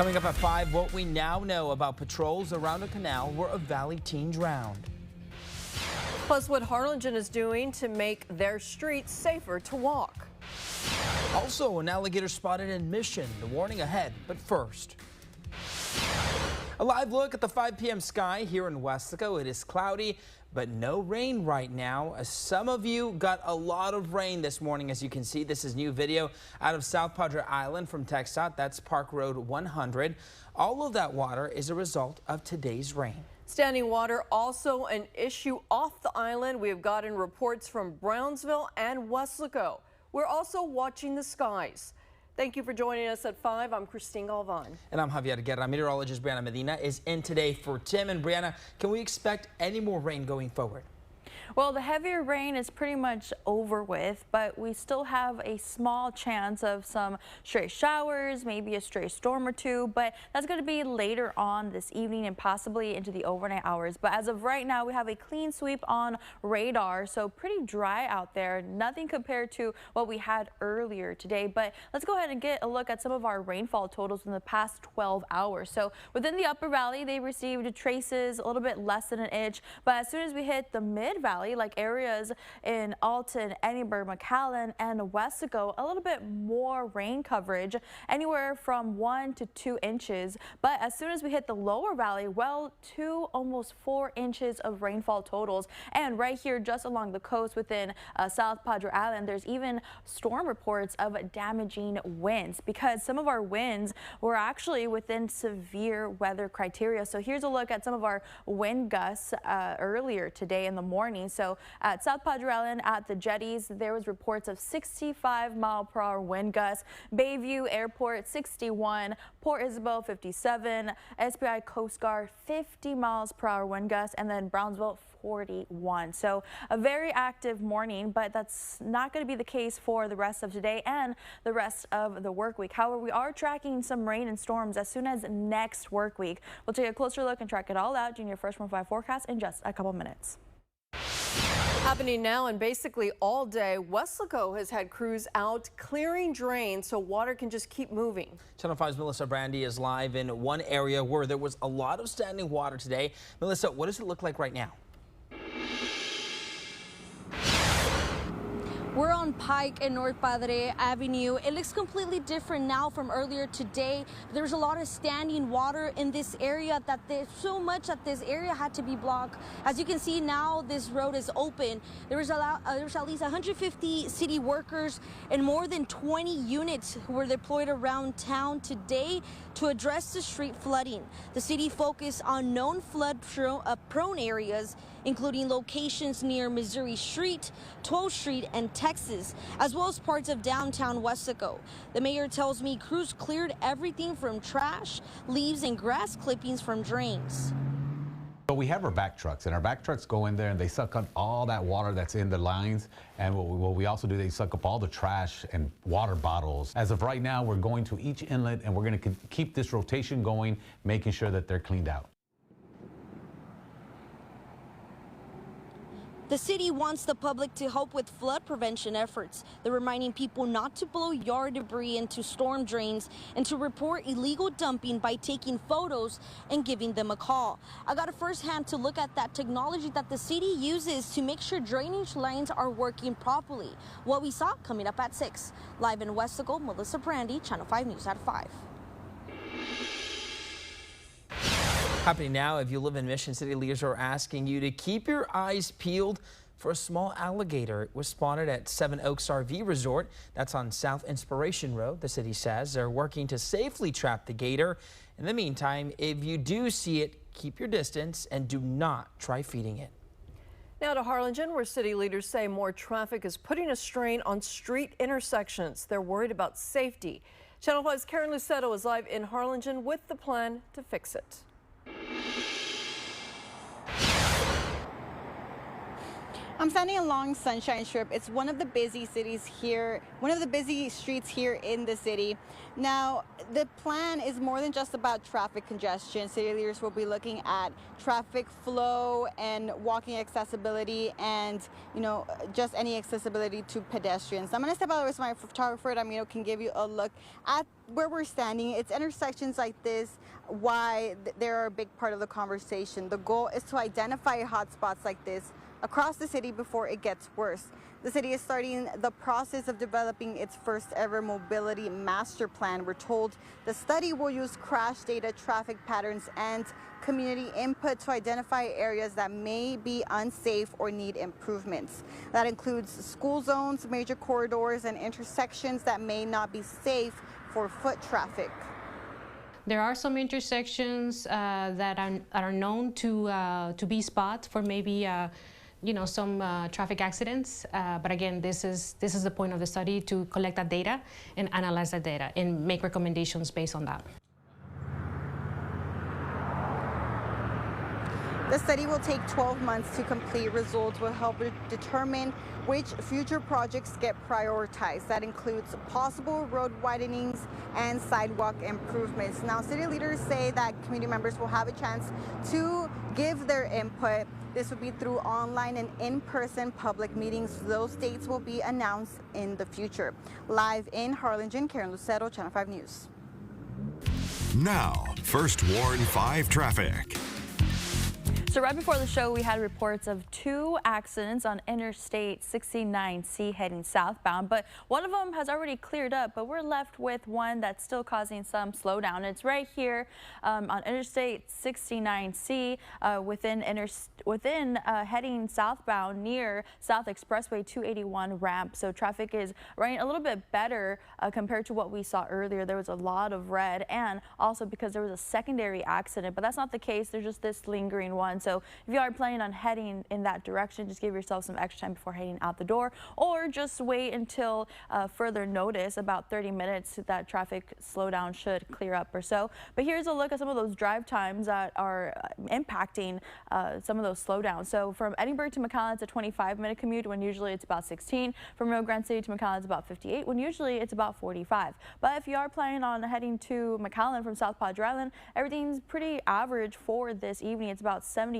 Coming up at 5, what we now know about patrols around a canal where a Valley teen drowned. Plus, what Harlingen is doing to make their streets safer to walk. Also, an alligator spotted in Mission. The warning ahead, but first. A live look at the 5 p.m. sky here in Weslaco. It is cloudy, but no rain right now. Some of you got a lot of rain this morning. As you can see, this is new video out of South Padre Island from TxDOT. That's Park Road 100. All of that water is a result of today's rain. Standing water also an issue off the island. We have gotten reports from Brownsville and Weslaco. We're also watching the skies. Thank you for joining us at 5. I'm Christine Galvan. And I'm Javier Guerra. Meteorologist Brianna Medina is in today for Tim. And Brianna, can we expect any more rain going forward? Well, the heavier rain is pretty much over with, but we still have a small chance of some stray showers, maybe a stray storm or two, but that's going to be later on this evening and possibly into the overnight hours. But as of right now, we have a clean sweep on radar, so pretty dry out there. Nothing compared to what we had earlier today. But let's go ahead and get a look at some of our rainfall totals in the past 12 hours. So within the Upper Valley, they received traces a little bit less than an inch, but as soon as we hit the Mid-Valley, like areas in Alton, Edinburgh, McAllen, and Weslaco, a little bit more rain coverage, anywhere from 1 to 2 inches. But as soon as we hit the Lower Valley, well, 2, almost 4 inches of rainfall totals. And right here, just along the coast within South Padre Island, there's even storm reports of damaging winds because some of our winds were actually within severe weather criteria. So here's a look at some of our wind gusts earlier today in the morning. So at South Padre Island at the jetties, there was reports of 65-mile-per-hour wind gusts. Bayview Airport 61, Port Isabel 57, SPI Coast Guard 50 miles per hour wind gusts, and then Brownsville 41. So a very active morning, but that's not going to be the case for the rest of today and the rest of the work week. However, we are tracking some rain and storms as soon as next work week. We'll take a closer look and track it all out during your Fresh 105 forecast in just a couple minutes. Happening now and basically all day, Weslaco has had crews out clearing drains so water can just keep moving. Channel 5's Melissa Brandy is live in one area where there was a lot of standing water today. Melissa, what does it look like right now? We're on Pike and North Padre Avenue. It looks completely different now from earlier today. There's a lot of standing water in this area that there's so much that this area had to be blocked. As you can see now, this road is open. There's at least 150 city workers and more than 20 units who were deployed around town today to address the street flooding. The city focused on known flood-prone areas, including locations near Missouri Street, 12th Street, and Texas, as well as parts of downtown Weslaco. The mayor tells me crews cleared everything from trash, leaves, and grass clippings from drains. So we have our back trucks, and our back trucks go in there and they suck up all that water that's in the lines. And what we also do, they suck up all the trash and water bottles. As of right now, we're going to each inlet and we're going to keep this rotation going, making sure that they're cleaned out. The city wants the public to help with flood prevention efforts. They're reminding people not to blow yard debris into storm drains and to report illegal dumping by taking photos and giving them a call. I got a first-hand to look at that technology that the city uses to make sure drainage lines are working properly. What we saw coming up at 6. Live in Weslaco, Melissa Brandy, Channel 5 News at 5. Happening now, if you live in Mission, city leaders are asking you to keep your eyes peeled for a small alligator. It was spotted at Seven Oaks RV Resort. That's on South Inspiration Road. The city says they're working to safely trap the gator. In the meantime, if you do see it, keep your distance and do not try feeding it. Now to Harlingen, where city leaders say more traffic is putting a strain on street intersections. They're worried about safety. Channel 5's Karen Lucetto is live in Harlingen with the plan to fix it. I'm standing along Sunshine Strip. It's one of the busy cities here, one of the busy streets here in the city. Now, the plan is more than just about traffic congestion. City leaders will be looking at traffic flow and walking accessibility and, just any accessibility to pedestrians. I'm going to step out with my photographer and can give you a look at where we're standing. It's intersections like this why they're a big part of the conversation. The goal is to identify hotspots like this across the city before it gets worse. The city is starting the process of developing its first ever mobility master plan. We're told the study will use crash data, traffic patterns, and community input to identify areas that may be unsafe or need improvements. That includes school zones, major corridors, and intersections that may not be safe for foot traffic. There are some intersections that are known to be spots for maybe some traffic accidents. But again, this is the point of the study, to collect that data and analyze that data and make recommendations based on that. The study will take 12 months to complete. Results will help determine which future projects get prioritized. That includes possible road widenings and sidewalk improvements. Now, city leaders say that community members will have a chance to give their input. This will be through online and in-person public meetings. Those dates will be announced in the future. Live in Harlingen, Karen Lucero, Channel 5 News. Now, First Warn 5 traffic. So right before the show, we had reports of 2 accidents on Interstate 69C heading southbound, but one of them has already cleared up, but we're left with one that's still causing some slowdown. It's right here on Interstate 69C within heading southbound near South Expressway 281 ramp. So traffic is running a little bit better compared to what we saw earlier. There was a lot of red, and also because there was a secondary accident, but that's not the case. There's just this lingering one. So if you are planning on heading in that direction, just give yourself some extra time before heading out the door, or just wait until further notice, about 30 minutes, that traffic slowdown should clear up or so. But here's a look at some of those drive times that are impacting some of those slowdowns. So from Edinburg to McAllen, it's a 25-minute commute when usually it's about 16. From Rio Grande City to McAllen, it's about 58 when usually it's about 45. But if you are planning on heading to McAllen from South Padre Island, everything's pretty average for this evening. It's about 74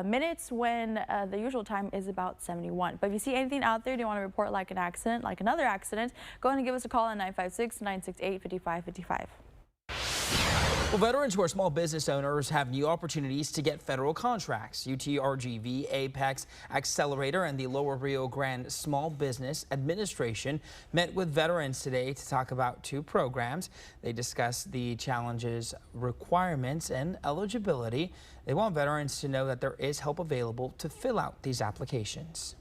minutes when the usual time is about 71. But if you see anything out there, do you want to report like an accident, like another accident, go ahead and give us a call at 956-968-5555. Well, veterans who are small business owners have new opportunities to get federal contracts. UTRGV, Apex, Accelerator, and the Lower Rio Grande Small Business Administration met with veterans today to talk about 2 programs. They discussed the challenges, requirements, and eligibility. They want veterans to know that there is help available to fill out these applications.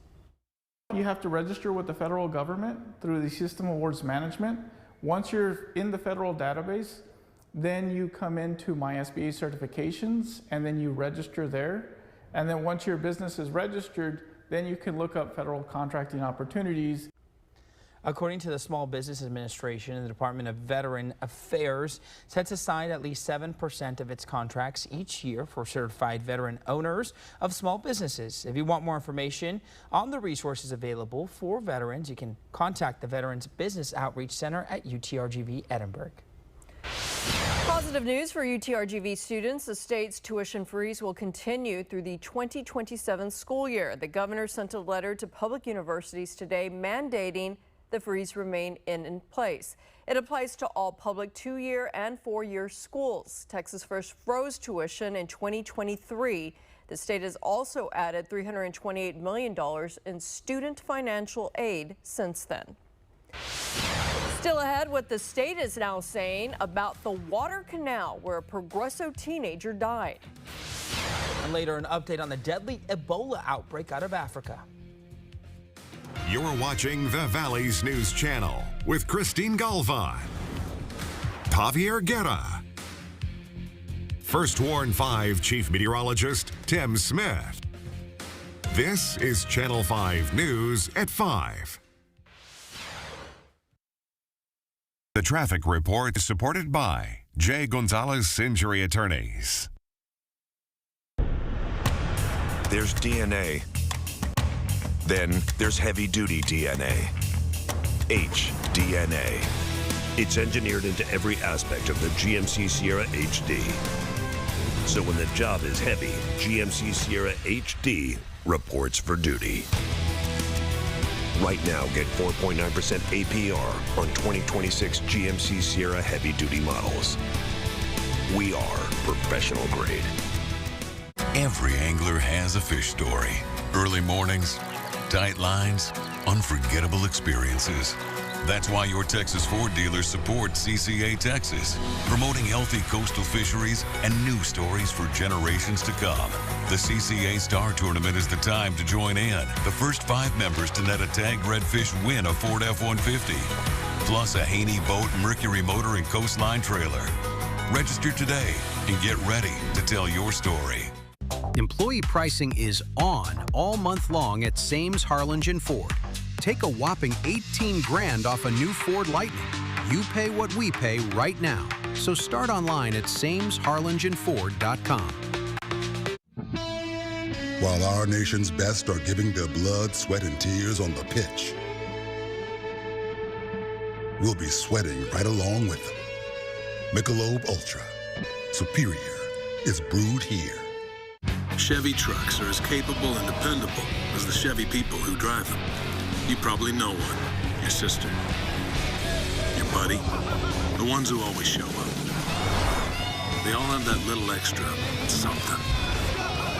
You have to register with the federal government through the System Awards Management. Once you're in the federal database, then you come into MySBA certifications and then you register there. And then once your business is registered, then you can look up federal contracting opportunities. According to the Small Business Administration, the Department of Veteran Affairs sets aside at least 7% of its contracts each year for certified veteran owners of small businesses. If you want more information on the resources available for veterans, you can contact the Veterans Business Outreach Center at UTRGV Edinburg. Positive news for UTRGV students. The state's tuition freeze will continue through the 2027 school year. The governor sent a letter to public universities today mandating the freeze remain in place. It applies to all public 2-year and 4-year schools. Texas first froze tuition in 2023. The state has also added $328 million in student financial aid since then. Still ahead, what the state is now saying about the water canal where a Progresso teenager died. And later, an update on the deadly Ebola outbreak out of Africa. You're watching the Valley's News Channel with Christine Galvan, Javier Guerra, First Warn 5 Chief Meteorologist Tim Smith. This is Channel 5 News at 5. The traffic report is supported by J. Gonzalez Injury Attorneys. There's DNA Then there's heavy-duty DNA. HDNA. It's engineered into every aspect of the GMC Sierra HD. So when the job is heavy, GMC Sierra HD reports for duty. Right now, get 4.9% APR on 2026 GMC Sierra heavy-duty models. We are professional grade. Every angler has a fish story. Early mornings, tight lines, unforgettable experiences. That's why your Texas Ford dealers support CCA Texas, promoting healthy coastal fisheries and new stories for generations to come. The CCA Star Tournament is the time to join in. The first 5 members to net a tagged redfish win a Ford F-150, plus a Haney Boat Mercury motor and coastline trailer. Register today and get ready to tell your story. Employee pricing is on all month long at Sames Harlingen Ford. Take a whopping 18 grand off a new Ford Lightning. You pay what we pay right now. So start online at samesharlingenford.com. While our nation's best are giving their blood, sweat, and tears on the pitch, we'll be sweating right along with them. Michelob Ultra. Superior is brewed here. Chevy trucks are as capable and dependable as the Chevy people who drive them. You probably know one. Your sister. Your buddy. The ones who always show up. They all have that little extra something.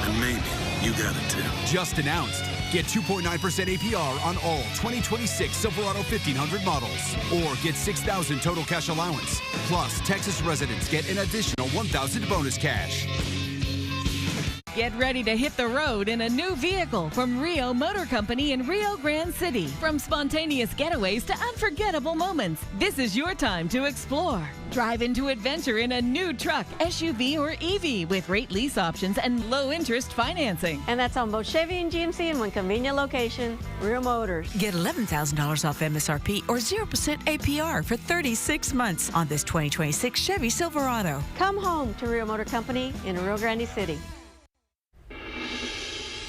And maybe you got it too. Just announced. Get 2.9% APR on all 2026 Silverado 1500 models. Or get $6,000 total cash allowance. Plus, Texas residents get an additional $1,000 bonus cash. Get ready to hit the road in a new vehicle from Rio Motor Company in Rio Grande City. From spontaneous getaways to unforgettable moments, this is your time to explore. Drive into adventure in a new truck, SUV, or EV with rate lease options and low-interest financing. And that's on both Chevy and GMC in one convenient location, Rio Motors. Get $11,000 off MSRP or 0% APR for 36 months on this 2026 Chevy Silverado. Come home to Rio Motor Company in Rio Grande City.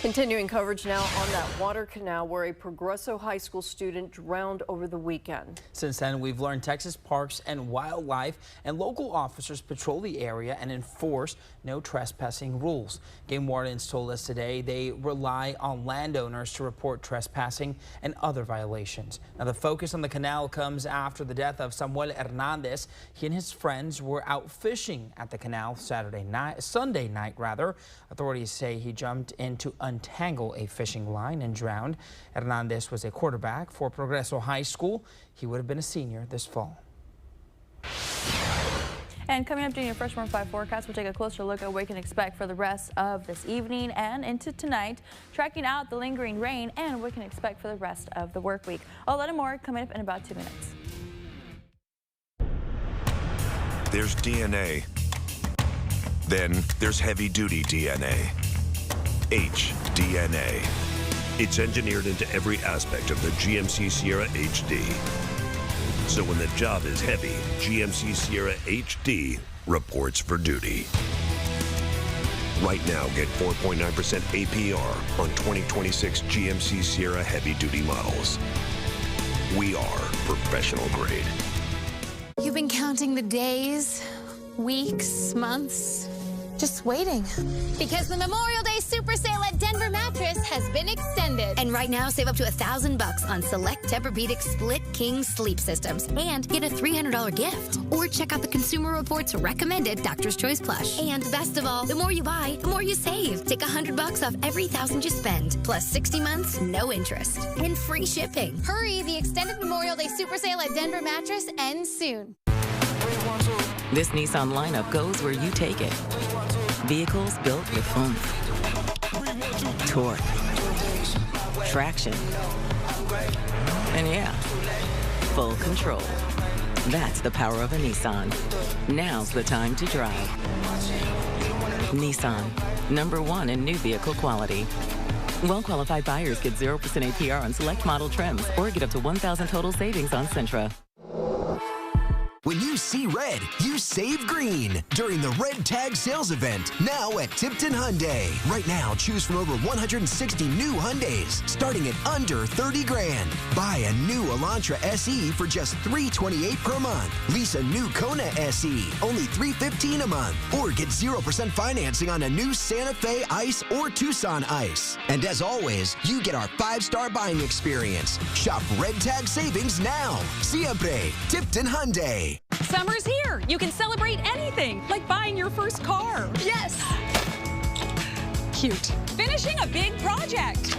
Continuing coverage now on that water canal where a Progreso High School student drowned over the weekend. Since then, we've learned Texas Parks and Wildlife and local officers patrol the area and enforce no trespassing rules. Game wardens told us today they rely on landowners to report trespassing and other violations. Now, the focus on the canal comes after the death of Samuel Hernandez. He and his friends were out fishing at the canal Sunday night. Authorities say he jumped in to untangle a fishing line and drowned. Hernandez was a quarterback for Progreso High School. He would have been a senior this fall. And coming up during your Fresh 105 forecast, we'll take a closer look at what we can expect for the rest of this evening and into tonight, tracking out the lingering rain and what we can expect for the rest of the work week. All that and more coming up in about 2 minutes. There's DNA. Then there's heavy-duty DNA. HDNA. It's engineered into every aspect of the GMC Sierra HD. So when the job is heavy, GMC Sierra HD reports for duty. Right now, get 4.9% APR on 2026 GMC Sierra heavy-duty models. We are professional grade. You've been counting the days, weeks, months, just waiting. Because the Memorial Day Super Sale at Denver Mattress has been extended. And right now, save up to $1,000 on select Tempur-Pedic Split King sleep systems and get a $300 gift. Or check out the Consumer Reports recommended Doctor's Choice plush. And best of all, the more you buy, the more you save. Take $100 off every $1,000 you spend. Plus 60 months, no interest. And free shipping. Hurry, the extended Memorial Day Super Sale at Denver Mattress ends soon. This Nissan lineup goes where you take it. Vehicles built with oomph, torque, traction, and yeah, full control. That's the power of a Nissan. Now's the time to drive. Nissan, #1 in new vehicle quality. Well-qualified buyers get 0% APR on select model trims or get up to $1,000 total savings on Sentra. When you see red, you save green during the Red Tag Sales Event, now at Tipton Hyundai. Right now, choose from over 160 new Hyundais, starting at under 30 grand. Buy a new Elantra SE for just $328 per month. Lease a new Kona SE, only $315 a month. Or get 0% financing on a new Santa Fe Ice or Tucson Ice. And as always, you get our 5-star buying experience. Shop Red Tag Savings now. Siempre, Tipton Hyundai. Summer's here. You can celebrate anything, like buying your first car. Yes. Cute. Finishing a big project.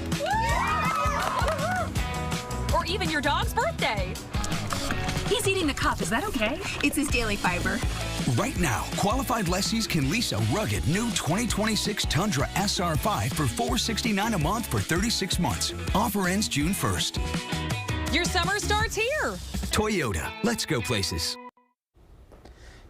Or even your dog's birthday. He's eating the cup. Is that okay? It's his daily fiber. Right now, qualified lessees can lease a rugged new 2026 Tundra SR5 for $469 a month for 36 months. Offer ends June 1st. Your summer starts here. Toyota. Let's go places.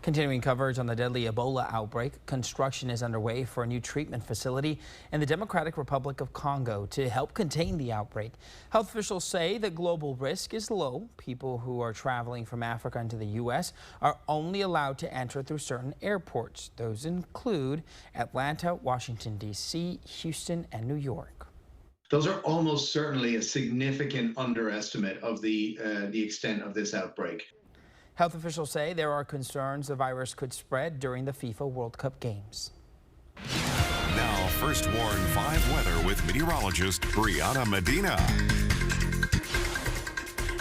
Continuing coverage on the deadly Ebola outbreak, construction is underway for a new treatment facility in the Democratic Republic of Congo to help contain the outbreak. Health officials say the global risk is low. People who are traveling from Africa into the U.S. are only allowed to enter through certain airports. Those include Atlanta, Washington, D.C., Houston, and New York. Those are almost certainly a significant underestimate of the extent of this outbreak. Health officials say there are concerns the virus could spread during the FIFA World Cup games. Now, First Warn 5 weather with meteorologist Brianna Medina.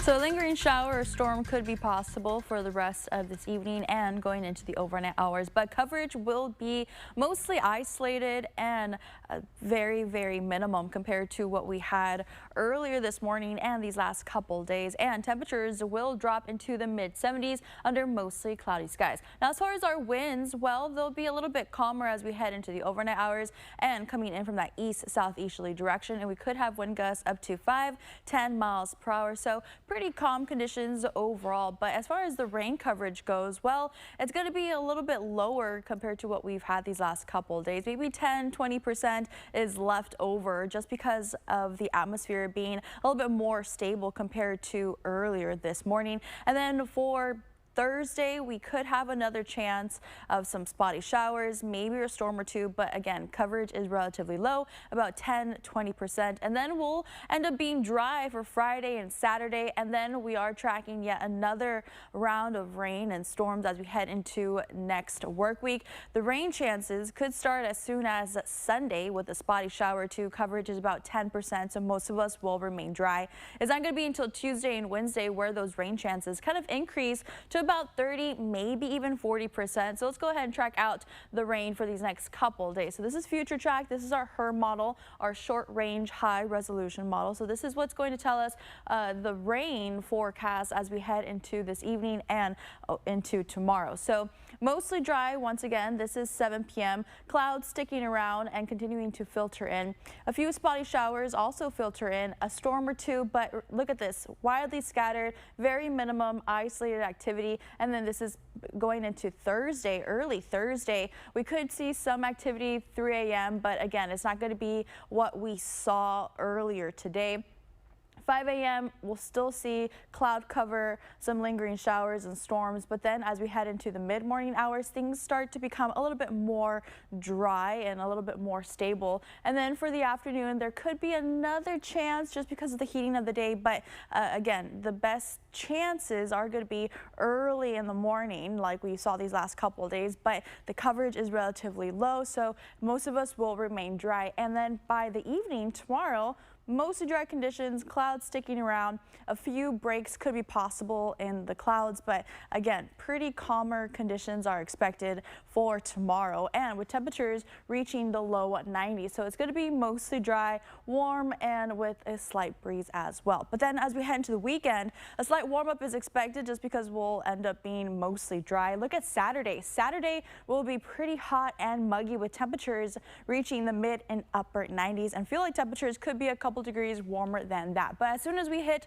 So a lingering shower or storm could be possible for the rest of this evening and going into the overnight hours, but coverage will be mostly isolated and very, very minimum compared to what we had earlier this morning and these last couple days. And temperatures will drop into the mid-70s under mostly cloudy skies. Now, as far as our winds, well, they'll be a little bit calmer as we head into the overnight hours and coming in from that east-southeasterly direction, and we could have wind gusts up to 5-10 miles per hour. So pretty calm conditions overall, but as far as the rain coverage goes, well, it's going to be a little bit lower compared to what we've had these last couple of days. Maybe 10-20% is left over just because of the atmosphere being a little bit more stable compared to earlier this morning. And then for Thursday, we could have another chance of some spotty showers, maybe a storm or two, but again, coverage is relatively low, about 10-20%. And then we'll end up being dry for Friday and Saturday, and then we are tracking yet another round of rain and storms as we head into next work week. The rain chances could start as soon as Sunday with a spotty shower or two. Coverage is about 10%, so most of us will remain dry. It's not going to be until Tuesday and Wednesday where those rain chances kind of increase to about 30, maybe even 40%. So let's go ahead and track out the rain for these next couple days. So this is Future Track. This is our HRRR model, our short range high resolution model. So this is what's going to tell us the rain forecast as we head into this evening and into tomorrow. So mostly dry once again. This is 7 p.m. Clouds sticking around and continuing to filter in. A few spotty showers also filter in, a storm or two, but look at this, widely scattered, very minimum isolated activity. And then this is going into Thursday, early Thursday. We could see some activity 3 a.m., but again, it's not going to be what we saw earlier today. 5 a.m. we'll still see cloud cover, some lingering showers and storms, but then as we head into the mid-morning hours, things start to become a little bit more dry and a little bit more stable. And then for the afternoon, there could be another chance just because of the heating of the day, but again, the best chances are going to be early in the morning like we saw these last couple of days, but the coverage is relatively low, so most of us will remain dry. And then by the evening tomorrow, mostly dry conditions, clouds sticking around. A few breaks could be possible in the clouds, but again, pretty calmer conditions are expected for tomorrow, and with temperatures reaching the low 90s. So it's going to be mostly dry, warm, and with a slight breeze as well. But then as we head into the weekend, a slight warm up is expected just because we'll end up being mostly dry. Look at Saturday. Saturday will be pretty hot and muggy with temperatures reaching the mid and upper 90s, and feel like temperatures could be a couple degrees warmer than that. But as soon as we hit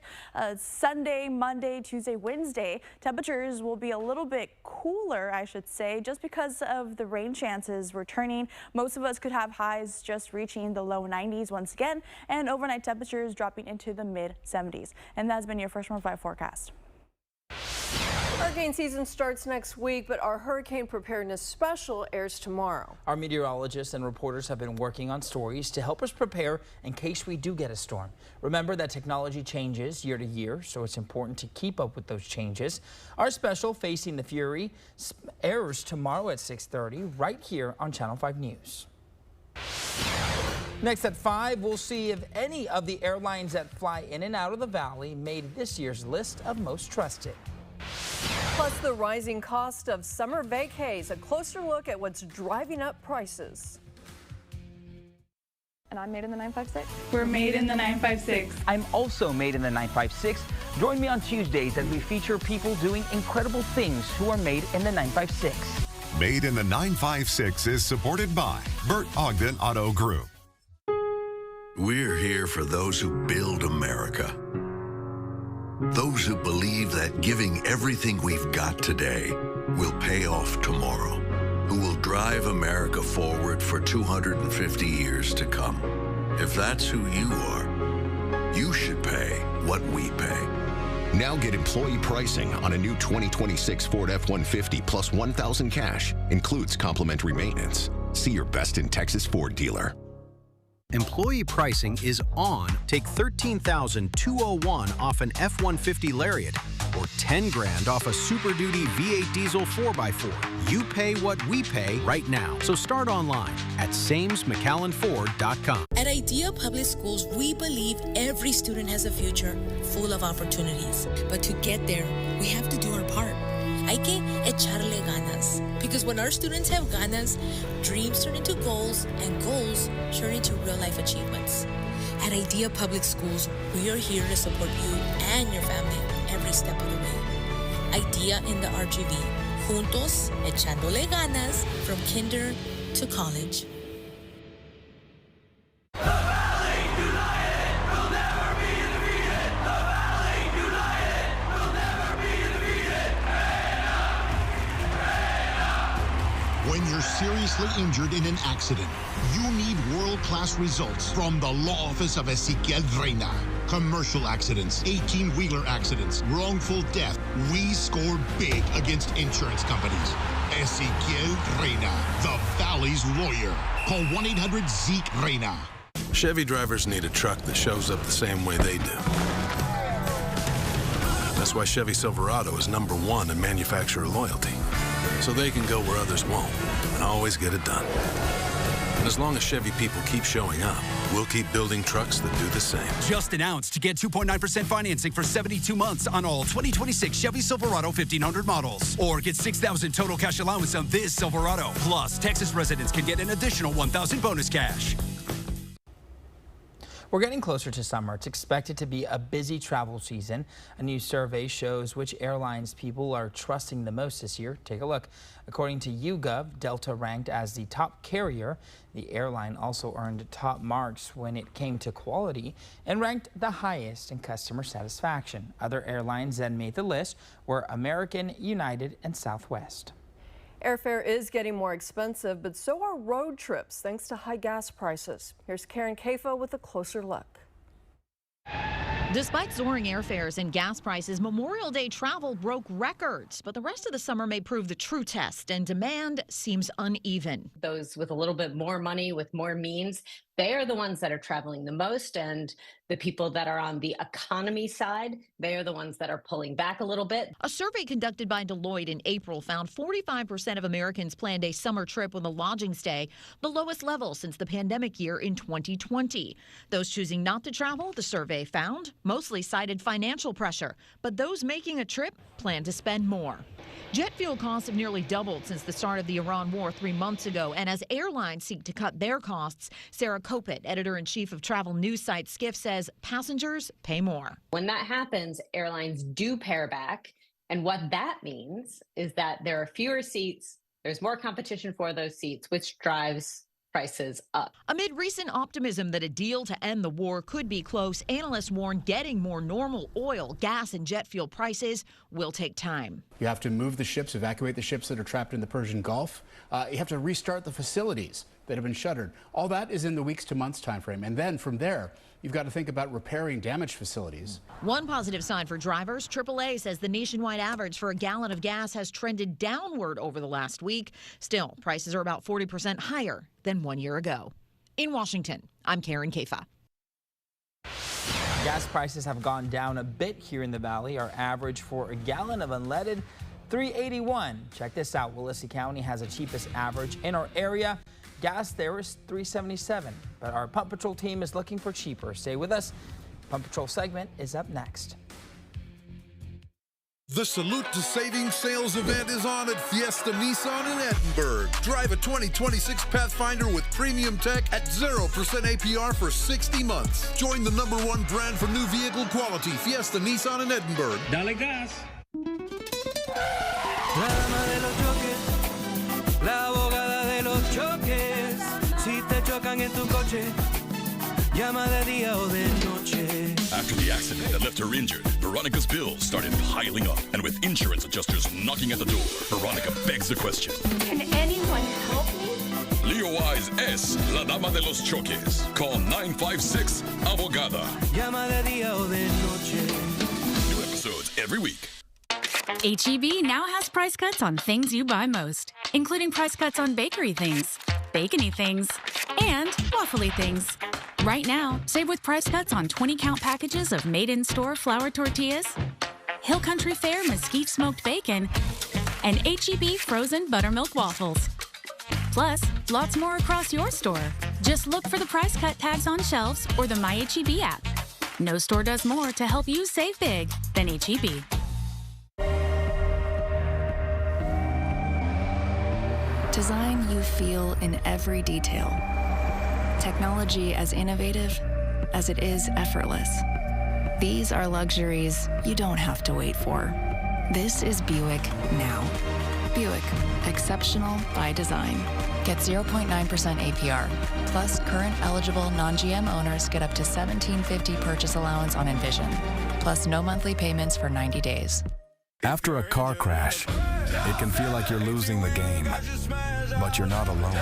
Sunday, Monday, Tuesday, Wednesday, temperatures will be a little bit cooler, I should say, just because of the rain chances returning. Most of us could have highs just reaching the low 90s once again, and overnight temperatures dropping into the mid 70s. And that's been your First Warn 5 forecast. Hurricane season starts next week, but our hurricane preparedness special airs tomorrow. Our meteorologists and reporters have been working on stories to help us prepare in case we do get a storm. Remember that technology changes year to year, so it's important to keep up with those changes. Our special, Facing the Fury, airs tomorrow at 6:30 right here on Channel 5 News. Next at 5, we'll see if any of the airlines that fly in and out of the valley made this year's list of most trusted. Plus the rising cost of summer vacays, a closer look at what's driving up prices. And I'm made in the 956. We're made in the 956. I'm also made in the 956. Join me on Tuesdays as we feature people doing incredible things who are made in the 956. Made in the 956 is supported by Bert Ogden Auto Group. We're here for those who build America. Those who believe that giving everything we've got today will pay off tomorrow. Who will drive America forward for 250 years to come. If that's who you are, you should pay what we pay. Now get employee pricing on a new 2026 Ford F-150 plus $1,000 cash. Includes complimentary maintenance. See your best in Texas Ford dealer. Employee pricing is on. Take $13,201 off an F-150 Lariat or $10,000 off a Super Duty V8 diesel 4x4. You pay what we pay right now. So start online at SamesMcAllenFord.com. At Idea Public Schools, we believe every student has a future full of opportunities. But to get there, we have to do our part. Hay que echarle ganas. Because when our students have ganas, dreams turn into goals, and goals turn into real-life achievements. At Idea Public Schools, we are here to support you and your family every step of the way. Idea in the RGV. Juntos, echándole ganas from kinder to college. When you're seriously injured in an accident, you need world-class results from the Law Office of Ezequiel Reina. Commercial accidents, 18-wheeler accidents, wrongful death. We score big against insurance companies. Ezequiel Reina, the Valley's lawyer. Call 1-800-ZEKE-REINA. Chevy drivers need a truck that shows up the same way they do. That's why Chevy Silverado is #1 in manufacturer loyalty. So they can go where others won't and always get it done. And as long as Chevy people keep showing up, we'll keep building trucks that do the same. Just announced to get 2.9% financing for 72 months on all 2026 Chevy Silverado 1500 models. Or get $6,000 total cash allowance on this Silverado. Plus, Texas residents can get an additional $1,000 bonus cash. We're getting closer to summer. It's expected to be a busy travel season. A new survey shows which airlines people are trusting the most this year. Take a look. According to YouGov, Delta ranked as the top carrier. The airline also earned top marks when it came to quality and ranked the highest in customer satisfaction. Other airlines that made the list were American, United, and Southwest. Airfare is getting more expensive, but so are road trips thanks to high gas prices. Here's Karen Kafo with a closer look. Despite soaring airfares and gas prices, Memorial Day travel broke records, but the rest of the summer may prove the true test, and demand seems uneven. Those with a little bit more money, with more means, they are the ones that are traveling the most, and the people that are on the economy side, they are the ones that are pulling back a little bit. A survey conducted by Deloitte in April found 45% of Americans planned a summer trip with a lodging stay, the lowest level since the pandemic year in 2020. Those choosing not to travel, the survey found, mostly cited financial pressure, but those making a trip plan to spend more. Jet fuel costs have nearly doubled since the start of the Iran war 3 months ago, and as airlines seek to cut their costs, Sarah Kopit, editor-in-chief of travel news site Skift, says passengers pay more. When that happens, airlines do pare back, and what that means is that there are fewer seats, there's more competition for those seats, which drives prices up. Amid recent optimism that a deal to end the war could be close, analysts warn getting more normal oil, gas, and jet fuel prices will take time. You have to move the ships, evacuate the ships that are trapped in the Persian Gulf. You have to restart the facilities that have been shuttered. All that is in the weeks to months time frame. And then from there, you've got to think about repairing damaged facilities. One positive sign for drivers, AAA says the nationwide average for a gallon of gas has trended downward over the last week. Still, prices are about 40% higher than 1 year ago. In Washington, I'm Karen Kafa. Gas prices have gone down a bit here in the Valley. Our average for a gallon of unleaded, $3.81. Check this out. Willacy County has the cheapest average in our area. Gas there is $3.77. But our Pump Patrol team is looking for cheaper. Stay with us. Pump Patrol segment is up next. The Salute to Savings sales event is on at Fiesta Nissan in Edinburgh. Drive a 2026 Pathfinder with premium tech at 0% APR for 60 months. Join the #1 brand for new vehicle quality, Fiesta Nissan in Edinburgh. Dale gas. La dama de los choques, la abogada de los choques. Si te chocan en tu coche, llama de día o de noche. After the accident that left her injured, Veronica's bills started piling up. And with insurance adjusters knocking at the door, Veronica begs the question. Can anyone help me? Leo Wise es la dama de los choques. Call 956 Abogada. Llama de día o de noche. New episodes every week. H-E-B now has price cuts on things you buy most, including price cuts on bakery things, bacony things, and waffly things. Right now, save with price cuts on 20-count packages of made-in-store flour tortillas, Hill Country Fair mesquite smoked bacon, and H-E-B frozen buttermilk waffles. Plus, lots more across your store. Just look for the price cut tags on shelves or the My H-E-B app. No store does more to help you save big than H-E-B. Design you feel in every detail. Technology as innovative as it is effortless. These are luxuries you don't have to wait for. This is Buick now. Buick, exceptional by design. Get 0.9% APR. Plus, current eligible non-GM owners get up to $1,750 purchase allowance on Envision. Plus, no monthly payments for 90 days. After a car crash, it can feel like you're losing the game, but you're not alone.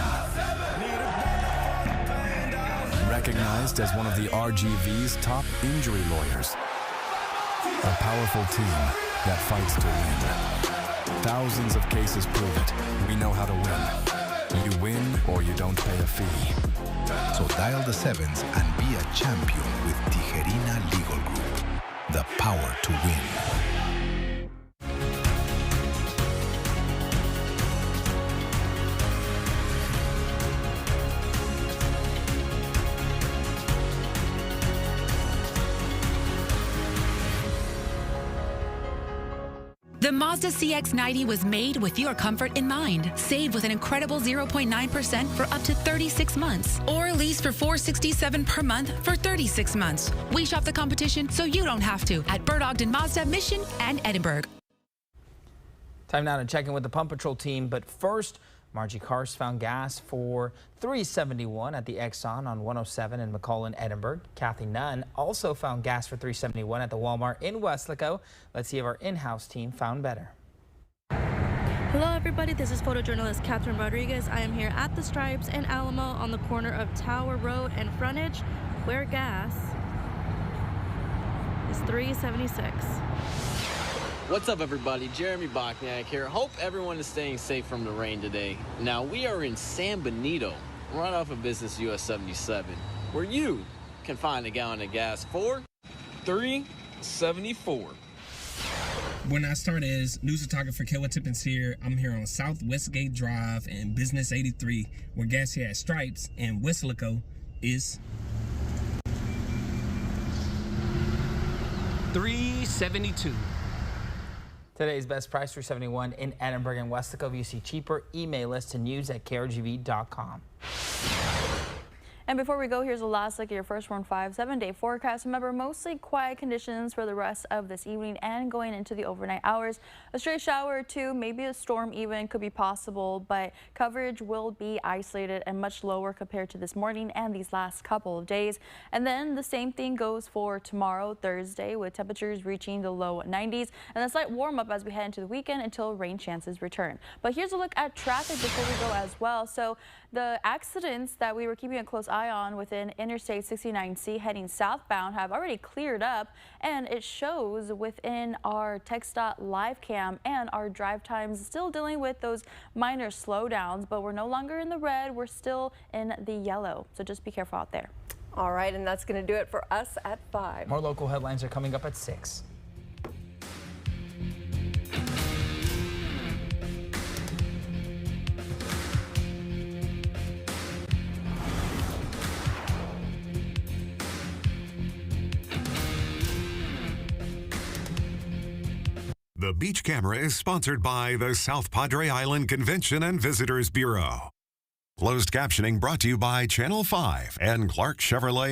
Recognized as one of the RGV's top injury lawyers, a powerful team that fights to win. Thousands of cases prove it. We know how to win. You win or you don't pay a fee. So dial the 7s and be a champion with Tijerina Legal Group. The power to win. The Mazda CX-90 was made with your comfort in mind. Save with an incredible 0.9% for up to 36 months. Or lease for $467 per month for 36 months. We shop the competition so you don't have to at Bert Ogden Mazda, Mission, and Edinburgh. Time now to check in with the Pump Patrol team, but first, Margie Karst found gas for $3.71 at the Exxon on 107 in McCall in Edinburgh. Kathy Nunn also found gas for $3.71 at the Walmart in Weslaco. Let's see if our in-house team found better. Hello everybody, this is photojournalist Catherine Rodriguez. I am here at the Stripes in Alamo on the corner of Tower Road and Frontage, where gas is $3.76. What's up everybody, Jeremy Bachniak here. Hope everyone is staying safe from the rain today. Now we are in San Benito, right off of Business US 77, where you can find a gallon of gas for $3.74. Buenas tardes, news photographer Kayla Tippins here. I'm here on South Westgate Drive and Business 83, where gas here at Stripes and Weslaco is $3.72. Today's best price, $3.71 in Edinburgh and Weslaco. If you see cheaper, email us to news@krgv.com. And before we go, here's the last look at your First Warn 5 7-day forecast. Remember, mostly quiet conditions for the rest of this evening and going into the overnight hours. A stray shower or two, maybe a storm even could be possible, but coverage will be isolated and much lower compared to this morning and these last couple of days. And then the same thing goes for tomorrow, Thursday, with temperatures reaching the low 90s and a slight warm up as we head into the weekend until rain chances return. But here's a look at traffic before we go as well. So the accidents that we were keeping a close eye on within Interstate 69C heading southbound have already cleared up, and it shows within our TxDOT live cam, and our drive times still dealing with those minor slowdowns, but we're no longer in the red, we're still in the yellow. So just be careful out there. All right, and that's going to do it for us at 5. More local headlines are coming up at 6. The Beach Camera is sponsored by the South Padre Island Convention and Visitors Bureau. Closed captioning brought to you by Channel 5 and Clark Chevrolet.